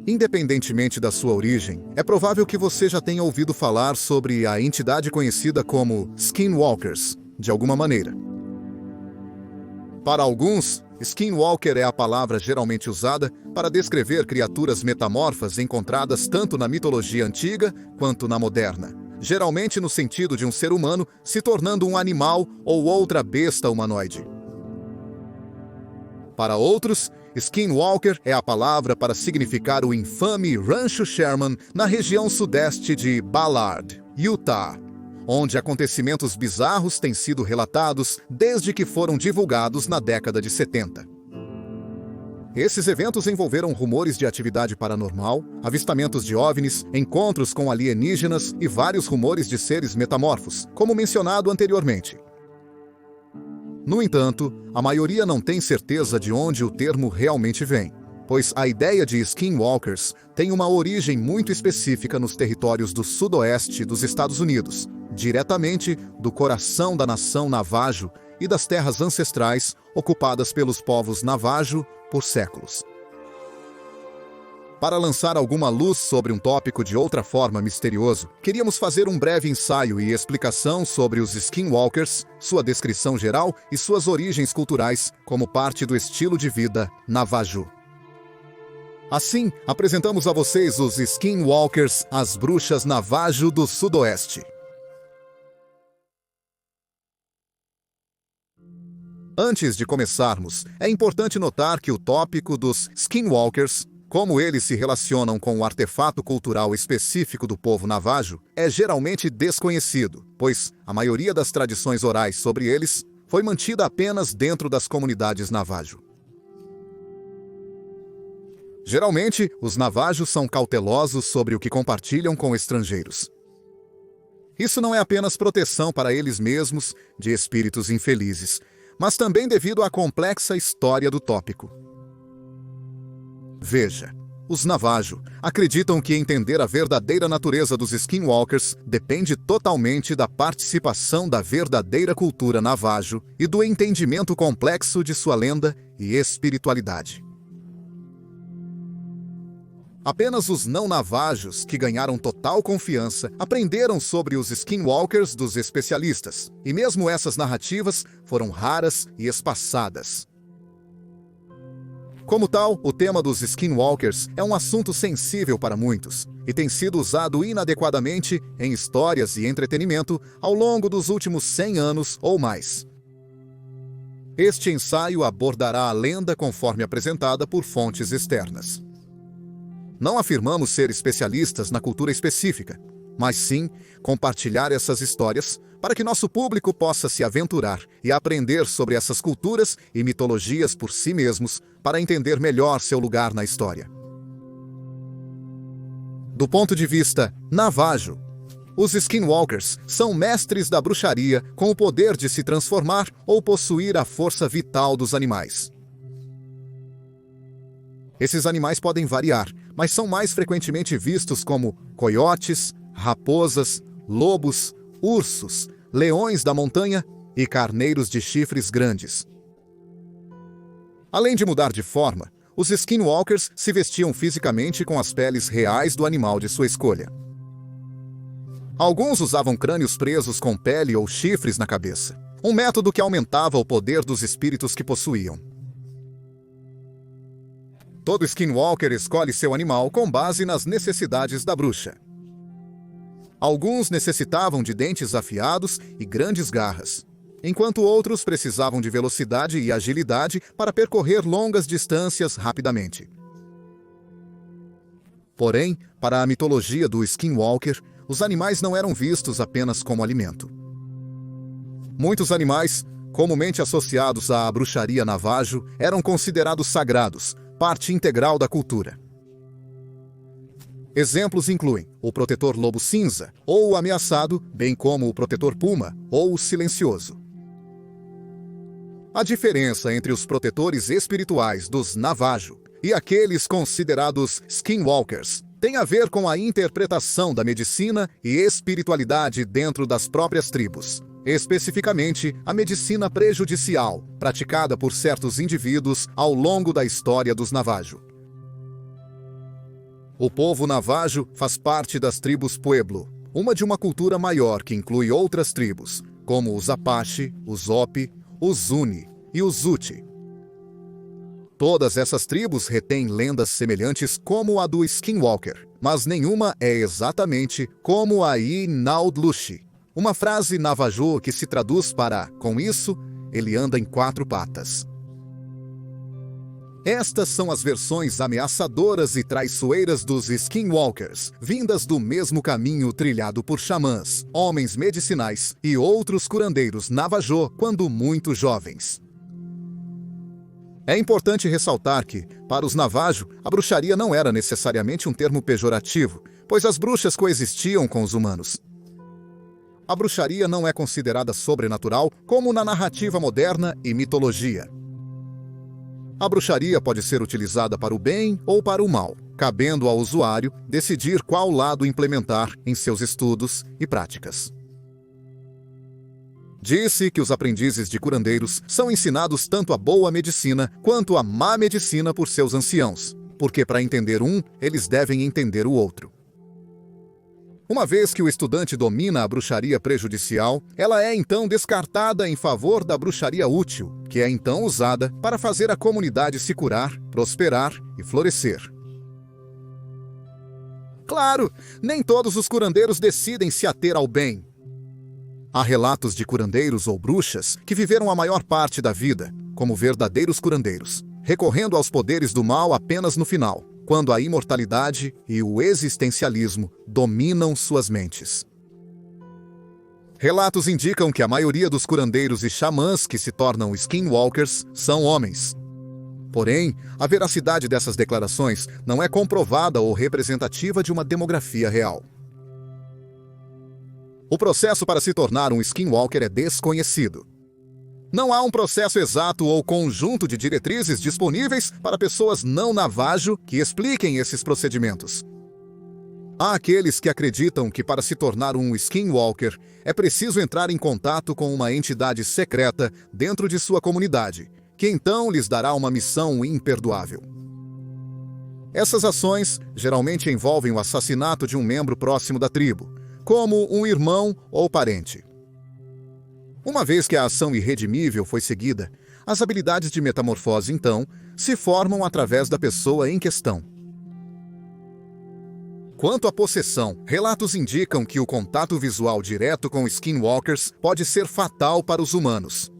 Independentemente da sua origem, é provável que você já tenha ouvido falar sobre a entidade conhecida como Skinwalkers, de alguma maneira. Para alguns, Skinwalker é a palavra geralmente usada para descrever criaturas metamorfas encontradas tanto na mitologia antiga quanto na moderna, geralmente no sentido de um ser humano se tornando um animal ou outra besta humanoide. Para outros, Skinwalker é a palavra para significar o infame Rancho Sherman na região sudeste de Ballard, Utah, onde acontecimentos bizarros têm sido relatados desde que foram divulgados na década de 70. Esses eventos envolveram rumores de atividade paranormal, avistamentos de OVNIs, encontros com alienígenas e vários rumores de seres metamorfos, como mencionado anteriormente. No entanto, a maioria não tem certeza de onde o termo realmente vem, pois a ideia de Skinwalkers tem uma origem muito específica nos territórios do sudoeste dos Estados Unidos, diretamente do coração da nação Navajo e das terras ancestrais ocupadas pelos povos Navajo por séculos. Para lançar alguma luz sobre um tópico de outra forma misterioso, queríamos fazer um breve ensaio e explicação sobre os Skinwalkers, sua descrição geral e suas origens culturais como parte do estilo de vida Navajo. Assim, apresentamos a vocês os Skinwalkers, as bruxas Navajo do Sudoeste. Antes de começarmos, é importante notar que o tópico dos Skinwalkers, como eles se relacionam com o artefato cultural específico do povo Navajo, é geralmente desconhecido, pois a maioria das tradições orais sobre eles foi mantida apenas dentro das comunidades Navajo. Geralmente, os Navajos são cautelosos sobre o que compartilham com estrangeiros. Isso não é apenas proteção para eles mesmos de espíritos infelizes, mas também devido à complexa história do tópico. Veja, os Navajo acreditam que entender a verdadeira natureza dos Skinwalkers depende totalmente da participação da verdadeira cultura Navajo e do entendimento complexo de sua lenda e espiritualidade. Apenas os não-navajos, que ganharam total confiança, aprenderam sobre os Skinwalkers dos especialistas, e mesmo essas narrativas foram raras e espaçadas. Como tal, o tema dos Skinwalkers é um assunto sensível para muitos, e tem sido usado inadequadamente em histórias e entretenimento ao longo dos últimos 100 anos ou mais. Este ensaio abordará a lenda conforme apresentada por fontes externas. Não afirmamos ser especialistas na cultura específica, mas sim compartilhar essas histórias para que nosso público possa se aventurar e aprender sobre essas culturas e mitologias por si mesmos para entender melhor seu lugar na história. Do ponto de vista Navajo, os Skinwalkers são mestres da bruxaria com o poder de se transformar ou possuir a força vital dos animais. Esses animais podem variar, mas são mais frequentemente vistos como coiotes, raposas, lobos, ursos, leões da montanha e carneiros de chifres grandes. Além de mudar de forma, os Skinwalkers se vestiam fisicamente com as peles reais do animal de sua escolha. Alguns usavam crânios presos com pele ou chifres na cabeça, um método que aumentava o poder dos espíritos que possuíam. Todo Skinwalker escolhe seu animal com base nas necessidades da bruxa. Alguns necessitavam de dentes afiados e grandes garras, enquanto outros precisavam de velocidade e agilidade para percorrer longas distâncias rapidamente. Porém, para a mitologia do Skinwalker, os animais não eram vistos apenas como alimento. Muitos animais, comumente associados à bruxaria Navajo, eram considerados sagrados, parte integral da cultura. Exemplos incluem o protetor lobo cinza, ou o ameaçado, bem como o protetor puma, ou o silencioso. A diferença entre os protetores espirituais dos Navajo e aqueles considerados Skinwalkers tem a ver com a interpretação da medicina e espiritualidade dentro das próprias tribos. Especificamente, a medicina prejudicial, praticada por certos indivíduos ao longo da história dos Navajo. O povo navajo faz parte das tribos Pueblo, uma de uma cultura maior que inclui outras tribos, como os Apache, os Hopi, os Zuni e os Zuti. Todas essas tribos retêm lendas semelhantes como a do Skinwalker, mas nenhuma é exatamente como a Inaudlushi, uma frase navajo que se traduz para "com isso, ele anda em 4 patas". Estas são as versões ameaçadoras e traiçoeiras dos Skinwalkers, vindas do mesmo caminho trilhado por xamãs, homens medicinais e outros curandeiros navajo quando muito jovens. É importante ressaltar que, para os navajo, a bruxaria não era necessariamente um termo pejorativo, pois as bruxas coexistiam com os humanos. A bruxaria não é considerada sobrenatural como na narrativa moderna e mitologia. A bruxaria pode ser utilizada para o bem ou para o mal, cabendo ao usuário decidir qual lado implementar em seus estudos e práticas. Disse que os aprendizes de curandeiros são ensinados tanto a boa medicina quanto a má medicina por seus anciãos, porque para entender um, eles devem entender o outro. Uma vez que o estudante domina a bruxaria prejudicial, ela é então descartada em favor da bruxaria útil, que é então usada para fazer a comunidade se curar, prosperar e florescer. Claro, nem todos os curandeiros decidem se ater ao bem. Há relatos de curandeiros ou bruxas que viveram a maior parte da vida como verdadeiros curandeiros, recorrendo aos poderes do mal apenas no final, quando a imortalidade e o existencialismo dominam suas mentes. Relatos indicam que a maioria dos curandeiros e xamãs que se tornam skinwalkers são homens. Porém, a veracidade dessas declarações não é comprovada ou representativa de uma demografia real. O processo para se tornar um skinwalker é desconhecido. Não há um processo exato ou conjunto de diretrizes disponíveis para pessoas não navajo que expliquem esses procedimentos. Há aqueles que acreditam que para se tornar um skinwalker é preciso entrar em contato com uma entidade secreta dentro de sua comunidade, que então lhes dará uma missão imperdoável. Essas ações geralmente envolvem o assassinato de um membro próximo da tribo, como um irmão ou parente. Uma vez que a ação irredimível foi seguida, as habilidades de metamorfose, então, se formam através da pessoa em questão. Quanto à possessão, relatos indicam que o contato visual direto com skinwalkers pode ser fatal para os humanos.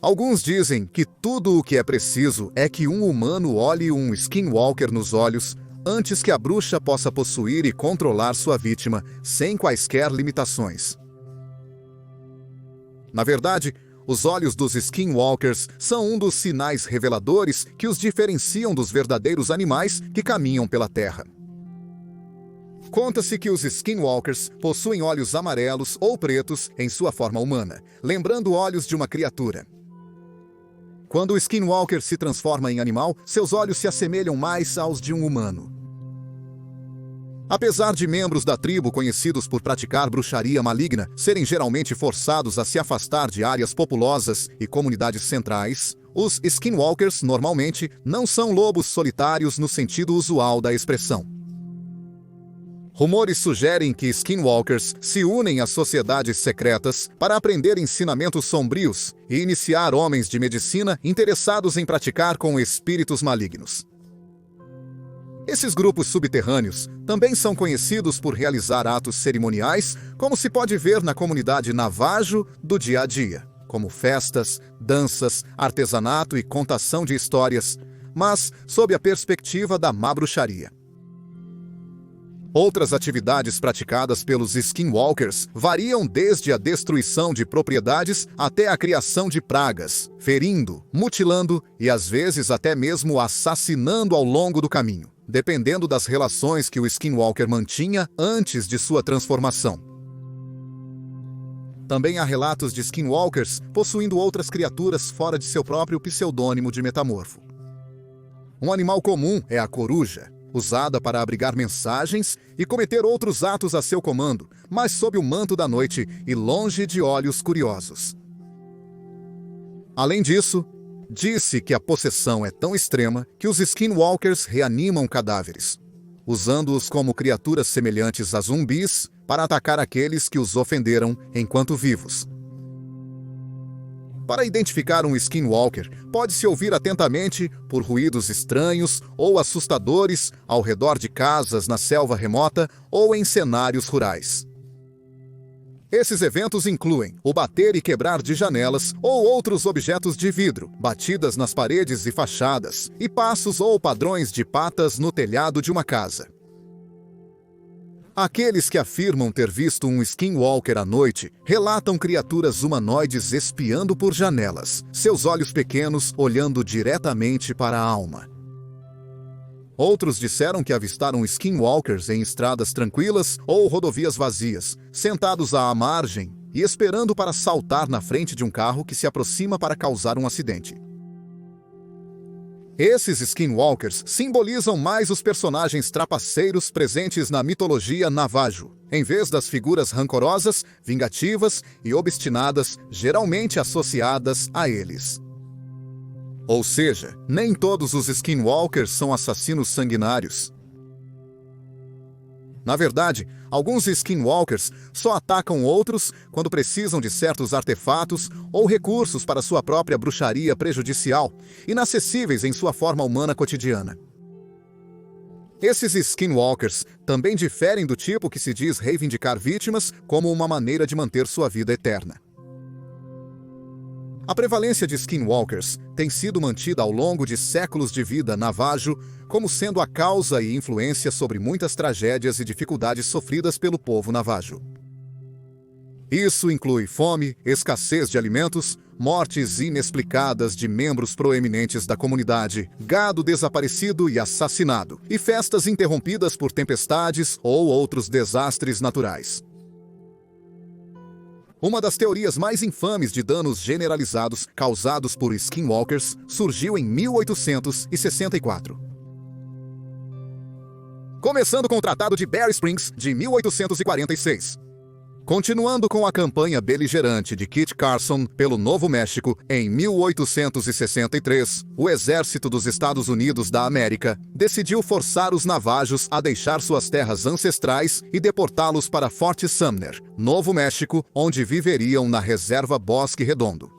Alguns dizem que tudo o que é preciso é que um humano olhe um skinwalker nos olhos antes que a bruxa possa possuir e controlar sua vítima sem quaisquer limitações. Na verdade, os olhos dos skinwalkers são um dos sinais reveladores que os diferenciam dos verdadeiros animais que caminham pela Terra. Conta-se que os skinwalkers possuem olhos amarelos ou pretos em sua forma humana, lembrando olhos de uma criatura. Quando o skinwalker se transforma em animal, seus olhos se assemelham mais aos de um humano. Apesar de membros da tribo conhecidos por praticar bruxaria maligna serem geralmente forçados a se afastar de áreas populosas e comunidades centrais, os skinwalkers normalmente não são lobos solitários no sentido usual da expressão. Rumores sugerem que skinwalkers se unem a sociedades secretas para aprender ensinamentos sombrios e iniciar homens de medicina interessados em praticar com espíritos malignos. Esses grupos subterrâneos também são conhecidos por realizar atos cerimoniais, como se pode ver na comunidade navajo do dia a dia, como festas, danças, artesanato e contação de histórias, mas sob a perspectiva da má bruxaria. Outras atividades praticadas pelos skinwalkers variam desde a destruição de propriedades até a criação de pragas, ferindo, mutilando e às vezes até mesmo assassinando ao longo do caminho, dependendo das relações que o skinwalker mantinha antes de sua transformação. Também há relatos de skinwalkers possuindo outras criaturas fora de seu próprio pseudônimo de metamorfo. Um animal comum é a coruja, usada para abrigar mensagens e cometer outros atos a seu comando, mas sob o manto da noite e longe de olhos curiosos. Além disso, disse que a possessão é tão extrema que os skinwalkers reanimam cadáveres. usando-os como criaturas semelhantes a zumbis para atacar aqueles que os ofenderam enquanto vivos. Para identificar um Skinwalker, pode-se ouvir atentamente por ruídos estranhos ou assustadores ao redor de casas na selva remota ou em cenários rurais. Esses eventos incluem o bater e quebrar de janelas ou outros objetos de vidro, batidas nas paredes e fachadas, e passos ou padrões de patas no telhado de uma casa. Aqueles que afirmam ter visto um Skinwalker à noite relatam criaturas humanoides espiando por janelas, seus olhos pequenos olhando diretamente para a alma. Outros disseram que avistaram Skinwalkers em estradas tranquilas ou rodovias vazias, sentados à margem e esperando para saltar na frente de um carro que se aproxima para causar um acidente. Esses Skinwalkers simbolizam mais os personagens trapaceiros presentes na mitologia Navajo, em vez das figuras rancorosas, vingativas e obstinadas geralmente associadas a eles. Ou seja, nem todos os Skinwalkers são assassinos sanguinários. Na verdade, alguns Skinwalkers só atacam outros quando precisam de certos artefatos ou recursos para sua própria bruxaria prejudicial, inacessíveis em sua forma humana cotidiana. Esses Skinwalkers também diferem do tipo que se diz reivindicar vítimas como uma maneira de manter sua vida eterna. A prevalência de Skinwalkers tem sido mantida ao longo de séculos de vida Navajo como sendo a causa e influência sobre muitas tragédias e dificuldades sofridas pelo povo Navajo. Isso inclui fome, escassez de alimentos, mortes inexplicadas de membros proeminentes da comunidade, gado desaparecido e assassinado, e festas interrompidas por tempestades ou outros desastres naturais. Uma das teorias mais infames de danos generalizados causados por Skinwalkers surgiu em 1864. Começando com o Tratado de Berry Springs, de 1846. Continuando com a campanha beligerante de Kit Carson pelo Novo México, em 1863, o Exército dos Estados Unidos da América decidiu forçar os navajos a deixar suas terras ancestrais e deportá-los para Fort Sumner, Novo México, onde viveriam na reserva Bosque Redondo.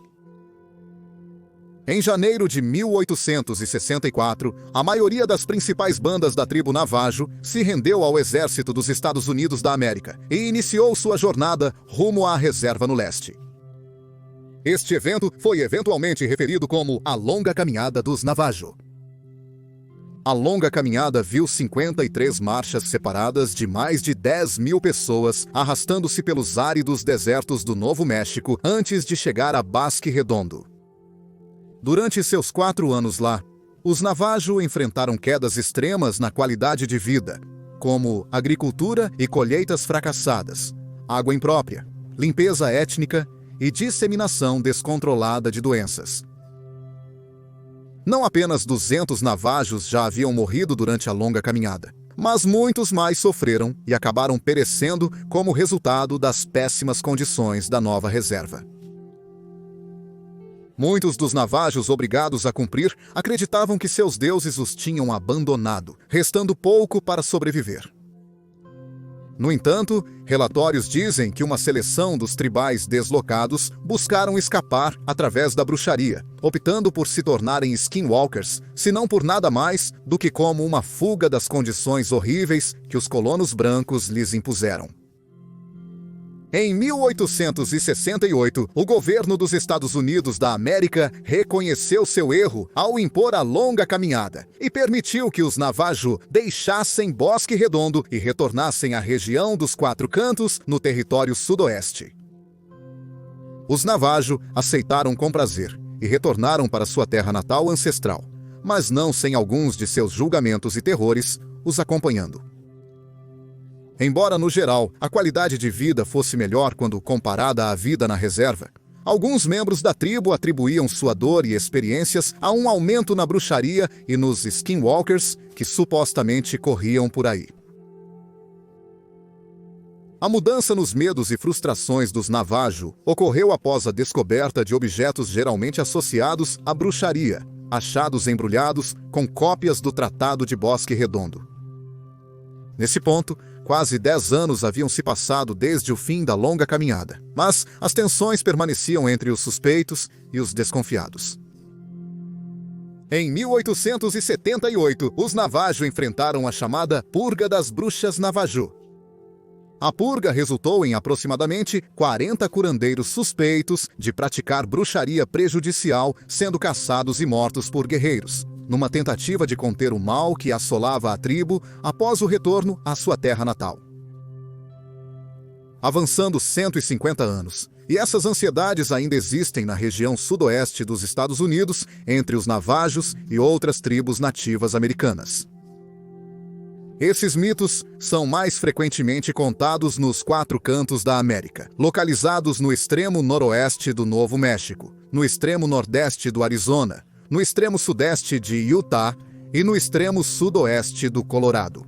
Em janeiro de 1864, a maioria das principais bandas da tribo Navajo se rendeu ao exército dos Estados Unidos da América e iniciou sua jornada rumo à reserva no leste. Este evento foi eventualmente referido como a Longa Caminhada dos Navajo. A Longa Caminhada viu 53 marchas separadas de mais de 10.000 pessoas arrastando-se pelos áridos desertos do Novo México antes de chegar a Bosque Redondo. Durante seus 4 anos lá, os Navajo enfrentaram quedas extremas na qualidade de vida, como agricultura e colheitas fracassadas, água imprópria, limpeza étnica e disseminação descontrolada de doenças. Não apenas 200 navajos já haviam morrido durante a longa caminhada, mas muitos mais sofreram e acabaram perecendo como resultado das péssimas condições da nova reserva. Muitos dos navajos obrigados a cumprir acreditavam que seus deuses os tinham abandonado, restando pouco para sobreviver. No entanto, relatórios dizem que uma seleção dos tribais deslocados buscaram escapar através da bruxaria, optando por se tornarem Skinwalkers, se não por nada mais do que como uma fuga das condições horríveis que os colonos brancos lhes impuseram. Em 1868, o governo dos Estados Unidos da América reconheceu seu erro ao impor a longa caminhada e permitiu que os Navajo deixassem Bosque Redondo e retornassem à região dos Quatro Cantos, no território sudoeste. Os Navajo aceitaram com prazer e retornaram para sua terra natal ancestral, mas não sem alguns de seus julgamentos e terrores os acompanhando. Embora, no geral, a qualidade de vida fosse melhor quando comparada à vida na reserva, alguns membros da tribo atribuíam sua dor e experiências a um aumento na bruxaria e nos Skinwalkers que supostamente corriam por aí. A mudança nos medos e frustrações dos Navajo ocorreu após a descoberta de objetos geralmente associados à bruxaria, achados embrulhados com cópias do Tratado de Bosque Redondo. Nesse ponto, quase 10 anos haviam se passado desde o fim da longa caminhada, mas as tensões permaneciam entre os suspeitos e os desconfiados. Em 1878, os Navajo enfrentaram a chamada Purga das Bruxas Navajo. A purga resultou em aproximadamente 40 curandeiros suspeitos de praticar bruxaria prejudicial sendo caçados e mortos por guerreiros, numa tentativa de conter o mal que assolava a tribo após o retorno à sua terra natal. Avançando 150 anos, e essas ansiedades ainda existem na região sudoeste dos Estados Unidos, entre os Navajos e outras tribos nativas americanas. Esses mitos são mais frequentemente contados nos 4 cantos da América, localizados no extremo noroeste do Novo México, no extremo nordeste do Arizona, no extremo sudeste de Utah e no extremo sudoeste do Colorado.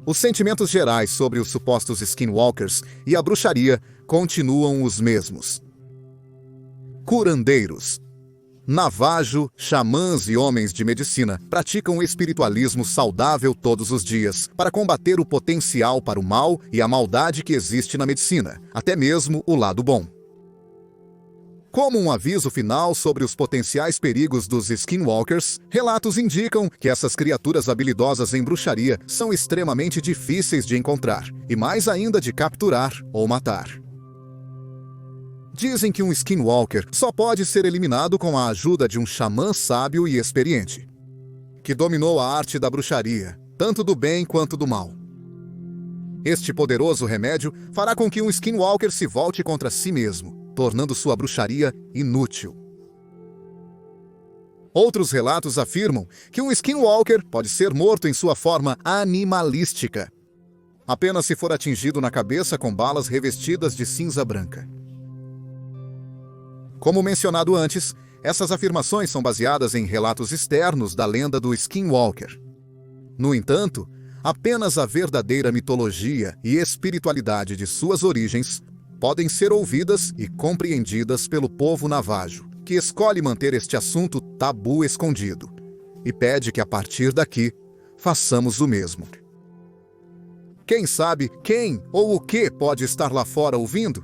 Os sentimentos gerais sobre os supostos skinwalkers e a bruxaria continuam os mesmos. Curandeiros. Navajo, xamãs e homens de medicina praticam o espiritualismo saudável todos os dias para combater o potencial para o mal e a maldade que existe na medicina, até mesmo o lado bom. Como um aviso final sobre os potenciais perigos dos skinwalkers, relatos indicam que essas criaturas habilidosas em bruxaria são extremamente difíceis de encontrar e mais ainda de capturar ou matar. Dizem que um skinwalker só pode ser eliminado com a ajuda de um xamã sábio e experiente, que dominou a arte da bruxaria, tanto do bem quanto do mal. Este poderoso remédio fará com que um skinwalker se volte contra si mesmo, tornando sua bruxaria inútil. Outros relatos afirmam que um skinwalker pode ser morto em sua forma animalística, apenas se for atingido na cabeça com balas revestidas de cinza branca. Como mencionado antes, essas afirmações são baseadas em relatos externos da lenda do skinwalker. No entanto, apenas a verdadeira mitologia e espiritualidade de suas origens podem ser ouvidas e compreendidas pelo povo navajo, que escolhe manter este assunto tabu escondido, e pede que a partir daqui façamos o mesmo. Quem sabe quem ou o que pode estar lá fora ouvindo?